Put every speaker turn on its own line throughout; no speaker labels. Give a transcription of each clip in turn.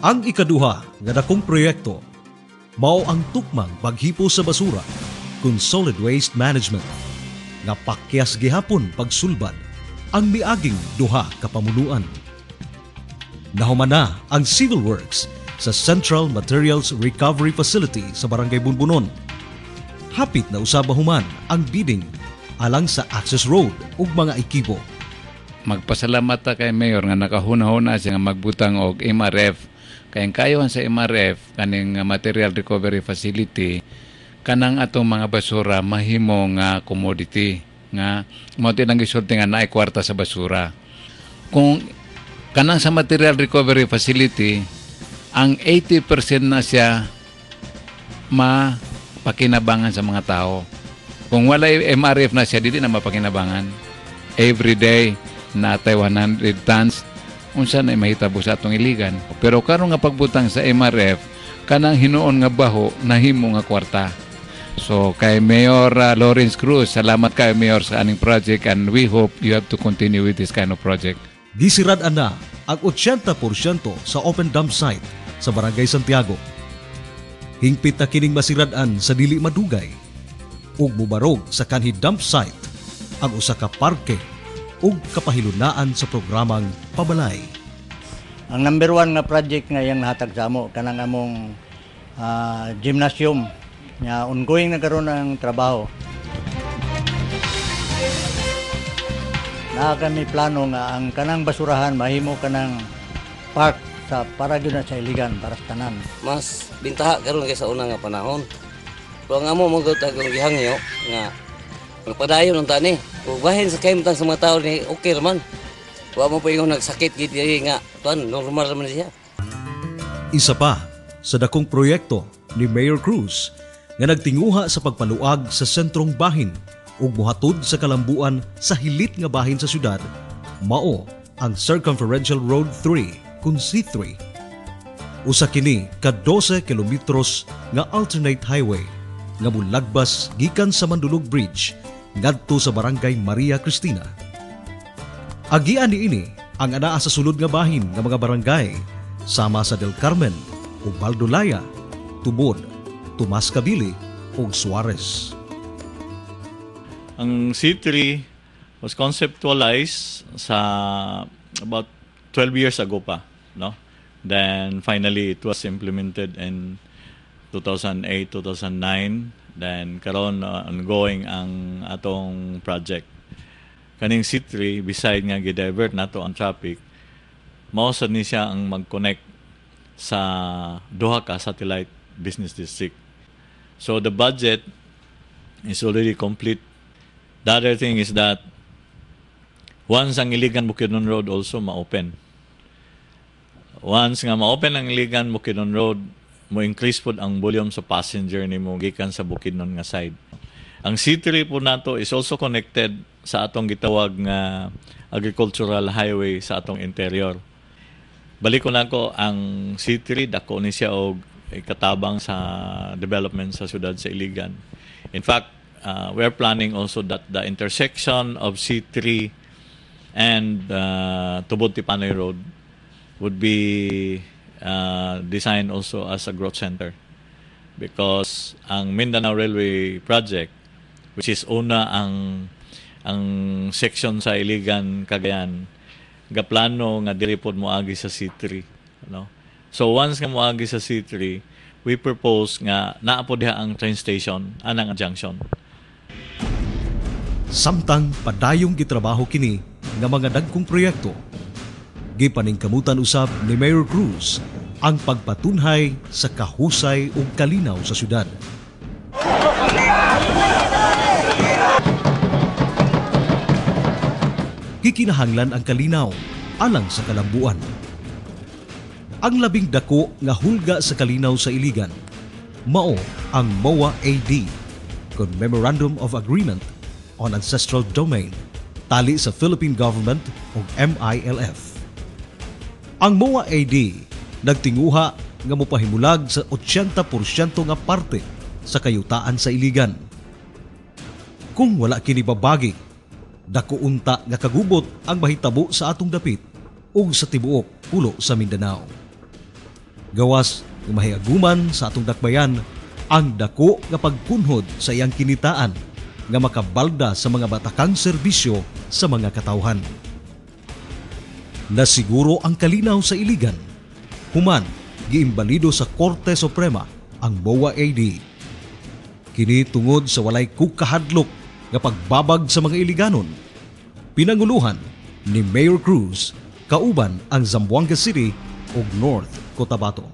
Ang ikaduha nga dakong proyekto mao ang tukmang paghipo sa basura kun solid waste management nga pakyas gihapon pagsulbad ang miaging duha ka pamunuan. Nahuman na ang civil works sa Central Materials Recovery Facility sa Barangay Bunbunon. Hapit na usab human ang bidding alang sa access road ug mga ekipo.
Magpasalamat ta kay Mayor nga nakahuna-huna siya nga magbutang og MRF. Kayang kayohan sa MRF, kaning Material Recovery Facility, kanang atong mga basura mahimo nga commodity. Nga, mo tinang gisulti nga naay kwarta sa basura. Kung kanang sa Material Recovery Facility, ang 80% na siya mapakinabangan sa mga tao. Kung wala MRF na siya, dili na mapakinabangan. Every day, natay 100 tons, unsa na mahitabo sa atong iligan. Pero karon nga pagbutang sa MRF, kanang hinuon nga baho nahimo nga kwarta. So kay Mayor Lawrence Cruz, salamat kay Mayor sa aning project and we hope you have to continue with this kind of project.
Gisirad-an na ang 80% sa open dump site sa Barangay Santiago. Hingpit na kining masirad-an sa dili madugay ug mubarog sa kanhi dump site ang usa ka parke ug kapahilunaan sa programang Pabalay.
Ang number 1 nga project nga yang nahatag sa amo kanang among gymnasium nga ongoing na karon ang trabaho. Na kami plano nga ang kanang basurahan mahimo kanang park sa para gyud na sa iligan para sa tanan.
Mas bintaha karon kaysa una nga panahon. Pero ang amo mga tagong gihangyo nga magpadayon ang tani. Kung bahin sa kaimtang sa mga tao ni okay raman. Wa mo pa yung nagsakit gid nga normal raman siya.
Isa pa sa dakong proyekto ni Mayor Cruz nga nagtinguha sa pagpaluag sa sentrong bahin ug mohatod sa kalambuan sa hilit nga bahin sa syudad mao ang Circumferential Road 3 kun C3. Usa kini ka 12 kilometros nga alternate highway nga mulagbas gikan sa Mandulog Bridge ngadto sa Barangay Maria Cristina. Agian niini ang anaa sa sulod nga bahin nga mga barangay sama sa Del Carmen ug Baldolaya, Tubod, Tomas Cabili ug Suarez.
Ang C3 was conceptualized sa about 12 years ago pa, no? Then finally it was implemented in 2008, 2009. Then karon ongoing ang atong project. Kaning C3 beside nga gi-divert nato ang traffic, mao sad ni siya ang mag-connect sa duha ka satellite business district. So the budget is already complete. The other thing is that once ang Iligan Bukidnon Road also ma-open. Once nga ma-open ang Iligan Bukidnon Road, mo increase po ang volume sa passenger ni mo gikan sa Bukidnon nga side. Ang C3 po nato is also connected sa atong gitawag nga agricultural highway sa atong interior. Balik ko na ko ang C3 dako ni siya og katabang sa development sa syudad sa Iligan. In fact, we're planning also that the intersection of C3 and Tubod Tipanay Road would be designed also as a growth center because ang Mindanao Railway Project, which is una ang section sa Iligan Cagayan, gaplano nga diri pod moagi sa C3, no? So once nga moagi sa C3, we propose nga naa pod diha ang train station anang junction.
Samtang padayong gitrabaho kini nga mga dagkong proyekto, gipaningkamutan usab ni Mayor Cruz ang pagpatunhay sa kahusay ug kalinaw sa syudad. Gikinahanglan ang kalinaw alang sa kalambuan. Ang labing dako nga hulga sa kalinaw sa Iligan mao ang MOA AD kon Memorandum of Agreement on Ancestral Domain tali sa Philippine Government ug MILF. Ang MOA AD nagtinguha nga mopahimulag sa 80% nga parte sa kayutaan sa Iligan. Kung wala kini babagi, dako unta nga kagubot ang mahitabo sa atong dapit ug sa tibuok pulo sa Mindanao. Gawas nga mahiaguman sa atong dakbayan ang dako nga pagkunhod sa iyang kinitaan nga makabalda sa mga batakang serbisyo sa mga katawhan. Nasiguro ang kalinaw sa Iligan, human giimbalido sa Korte Suprema ang MOA AD. Kini tungod sa walay kukahadlok nga pagbabag sa mga Iliganon. Pinanguluhan ni Mayor Cruz kauban ang Zamboanga City ug North Cotabato.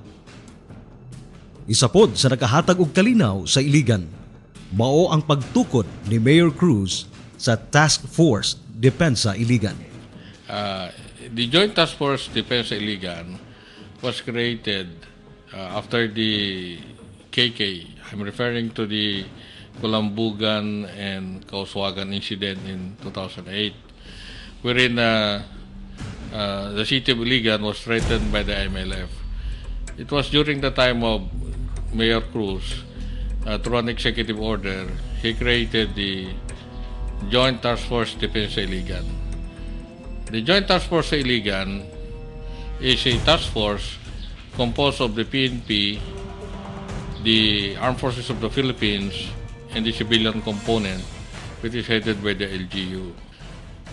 Isa pod sa nakahatag og kalinaw sa Iligan, mao ang pagtukod ni Mayor Cruz sa Task Force Depensa Iligan.
The Joint Task Force Depensa Iligan was created after the KK. I'm referring to the Kulambugan and Kauswagan incident in 2008, wherein the city of Iligan was threatened by the MLF. It was during the time of Mayor Cruz, through an executive order, he created the Joint Task Force Depensa Iligan. The Joint Task Force Iligan is a task force composed of the PNP, the Armed Forces of the Philippines, and the civilian component, which is headed by the LGU.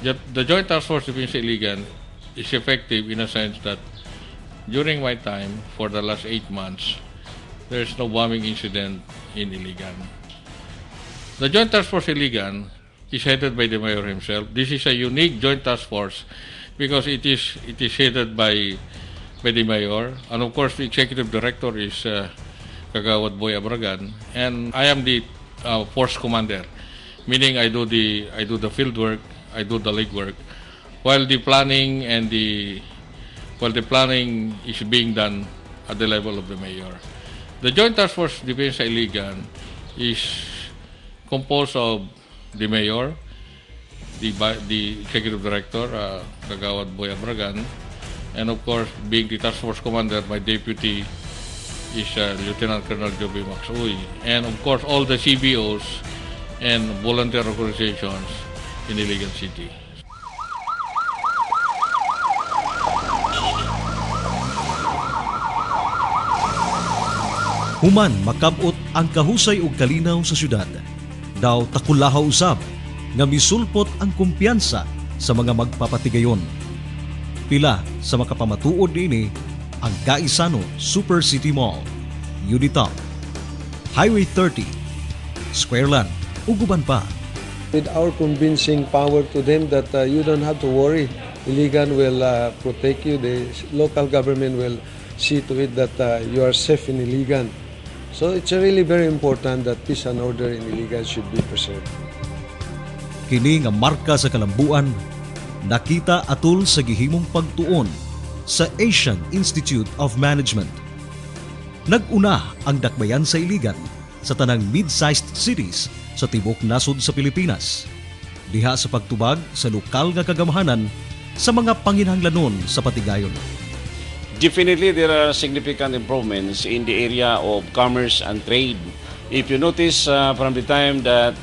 The Joint Task Force Depensa Iligan is effective in a sense that during my time, for the last 8 months, there is no bombing incident in Iligan. The Joint Task Force Iligan is headed by the mayor himself. This is a unique joint task force because it is headed by the mayor, and of course the executive director is Kagawad Boy Abragan, and I am the force commander, meaning I do the field work, I do the legwork, while the planning is being done at the level of the mayor. The Joint Task Force Depensa Iligan is composed of the mayor, the executive director, Kagawad Boy Abragan, and of course, being the task force commander, my deputy is Lieutenant Colonel Joby Maxuy, and of course, all the CBOs and volunteer organizations in Iligan City.
Human makabot ang kahusay ug kalinaw sa syudad. Daw takulahaw usab nga misulpot ang kumpiyansa sa mga magpapatigayon. Pila sa makapamatuod niini ang Gaisano Super City Mall, Unitop, Highway 30, Squareland ug uban pa.
With our convincing power to them that you don't have to worry, Iligan will protect you, the local government will see to it that you are safe in Iligan. So it's really very important that peace and order in Iligan should be preserved.
Kini nga marka sa kalambuan, nakita atol sa gihimong pagtuon sa Asian Institute of Management. Nag-una ang dakbayan sa Iligan sa tanang mid-sized cities sa tibok nasod sa Pilipinas, diha sa pagtubag sa lokal nga kagamahanan sa mga panginhanglanon sa patigayon.
Definitely, there are significant improvements in the area of commerce and trade. If you notice from the time that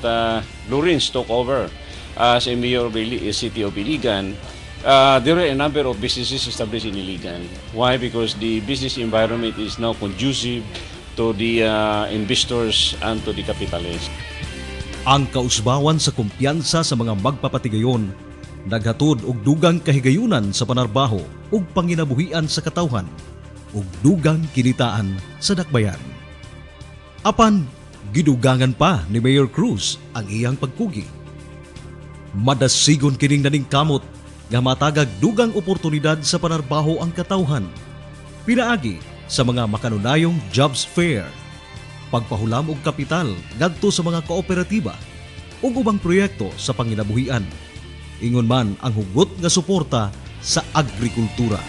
Lawrence took over as a mayor of the city of Iligan, there are a number of businesses established in Iligan. Why? Because the business environment is now conducive to the investors and to the capitalists.
Ang kausbawan sa kumpiyansa sa mga magpapatigayon naghatod og dugang kahigayunan sa panarbaho ug panginabuhian sa katawhan ug dugang kinitaan sa dakbayan. Apan gidugangan pa ni Mayor Cruz ang iyang pagpugi. Madasigon kining naningkamot nga matagag dugang oportunidad sa panarbaho ang katawhan, pinaagi sa mga makanunayong jobs fair, pagpahulam og kapital ngadto sa mga kooperatiba ug ubang proyekto sa panginabuhian. Ingon man ang hugot nga suporta sa agrikultura.